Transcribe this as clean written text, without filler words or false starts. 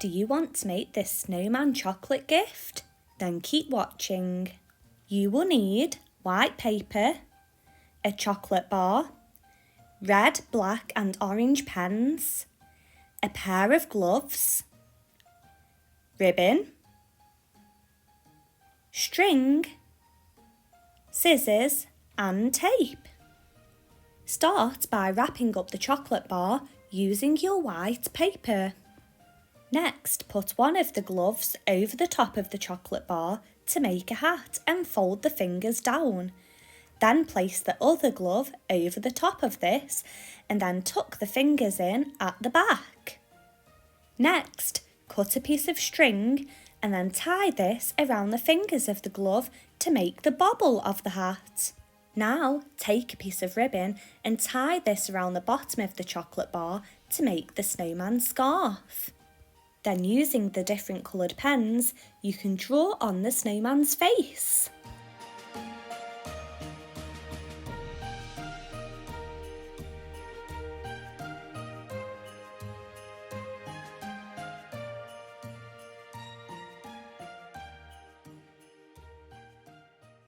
Do you want to make this snowman chocolate gift? Then keep watching. You will need white paper, a chocolate bar, red, black and orange pens, a pair of gloves, ribbon, string, scissors and tape. Start by wrapping up the chocolate bar using your white paper. Next, put one of the gloves over the top of the chocolate bar to make a hat and fold the fingers down. Then place the other glove over the top of this and then tuck the fingers in at the back. Next, cut a piece of string and then tie this around the fingers of the glove to make the bobble of the hat. Now, take a piece of ribbon and tie this around the bottom of the chocolate bar to make the snowman scarf. Then using the different coloured pens, you can draw on the snowman's face.